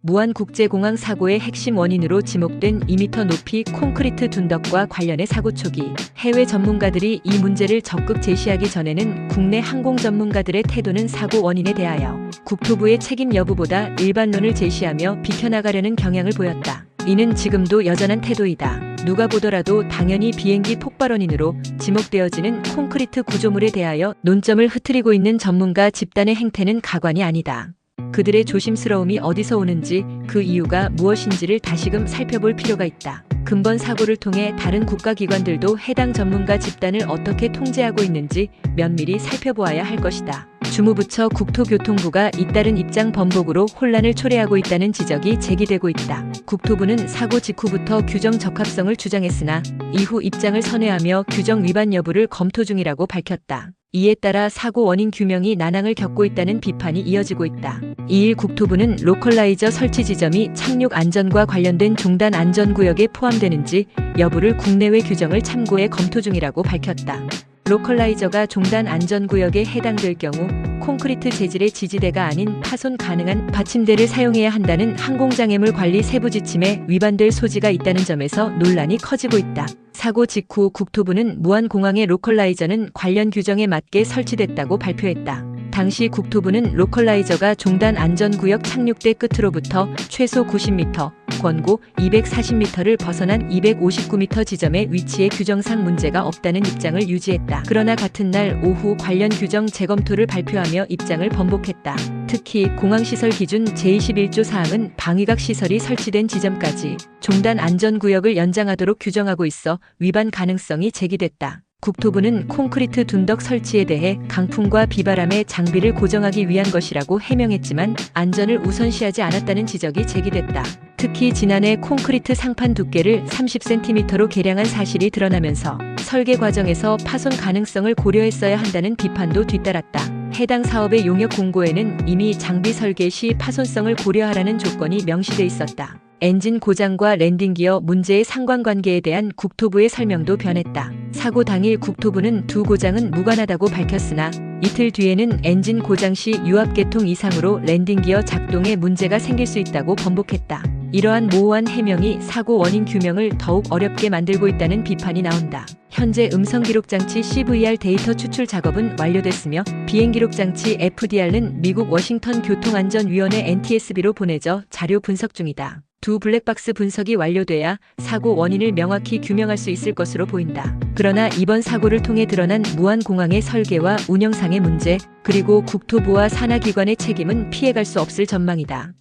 무안국제공항 사고의 핵심 원인으로 지목된 2m 높이 콘크리트 둔덕과 관련해 사고 초기 해외 전문가들이 이 문제를 적극 제시하기 전에는 국내 항공 전문가들의 태도는 사고 원인에 대하여 국토부의 책임 여부보다 일반론을 제시하며 비켜나가려는 경향을 보였다. 이는 지금도 여전한 태도이다. 누가 보더라도 당연히 비행기 폭발 원인으로 지목되어지는 콘크리트 구조물에 대하여 논점을 흐트리고 있는 전문가 집단의 행태는 가관이 아니다. 그들의 조심스러움이 어디서 오는지 그 이유가 무엇인지를 다시금 살펴볼 필요가 있다. 근본 사고를 통해 다른 국가기관들도 해당 전문가 집단을 어떻게 통제하고 있는지 면밀히 살펴보아야 할 것이다. 주무부처 국토교통부가 잇따른 입장 번복으로 혼란을 초래하고 있다는 지적이 제기되고 있다. 국토부는 사고 직후부터 규정 적합성을 주장했으나 이후 입장을 선회하며 규정 위반 여부를 검토 중이라고 밝혔다. 이에 따라 사고 원인 규명이 난항을 겪고 있다는 비판이 이어지고 있다. 2일 국토부는 로컬라이저 설치 지점이 착륙 안전과 관련된 종단 안전구역에 포함되는지 여부를 국내외 규정을 참고해 검토 중이라고 밝혔다. 로컬라이저가 종단 안전구역에 해당될 경우 콘크리트 재질의 지지대가 아닌 파손 가능한 받침대를 사용해야 한다는 항공장애물 관리 세부 지침에 위반될 소지가 있다는 점에서 논란이 커지고 있다. 사고 직후 국토부는 무안공항의 로컬라이저는 관련 규정에 맞게 설치됐다고 발표했다. 당시 국토부는 로컬라이저가 종단 안전구역 착륙대 끝으로부터 최소 90m, 권고 240m를 벗어난 259m 지점에 위치해 규정상 문제가 없다는 입장을 유지했다. 그러나 같은 날 오후 관련 규정 재검토를 발표하며 입장을 번복했다. 특히 공항시설 기준 제21조 사항은 방위각 시설이 설치된 지점까지 종단 안전구역을 연장하도록 규정하고 있어 위반 가능성이 제기됐다. 국토부는 콘크리트 둔덕 설치에 대해 강풍과 비바람의 장비를 고정하기 위한 것이라고 해명했지만 안전을 우선시하지 않았다는 지적이 제기됐다. 특히 지난해 콘크리트 상판 두께를 30cm로 개량한 사실이 드러나면서 설계 과정에서 파손 가능성을 고려했어야 한다는 비판도 뒤따랐다. 해당 사업의 용역 공고에는 이미 장비 설계 시 파손성을 고려하라는 조건이 명시돼 있었다. 엔진 고장과 랜딩기어 문제의 상관관계에 대한 국토부의 설명도 변했다. 사고 당일 국토부는 두 고장은 무관하다고 밝혔으나 이틀 뒤에는 엔진 고장 시 유압계통 이상으로 랜딩기어 작동에 문제가 생길 수 있다고 번복했다. 이러한 모호한 해명이 사고 원인 규명을 더욱 어렵게 만들고 있다는 비판이 나온다. 현재 음성기록장치 CVR 데이터 추출 작업은 완료됐으며 비행기록장치 FDR는 미국 워싱턴 교통안전위원회 NTSB로 보내져 자료 분석 중이다. 두 블랙박스 분석이 완료돼야 사고 원인을 명확히 규명할 수 있을 것으로 보인다. 그러나 이번 사고를 통해 드러난 무안공항의 설계와 운영상의 문제, 그리고 국토부와 산하기관의 책임은 피해갈 수 없을 전망이다.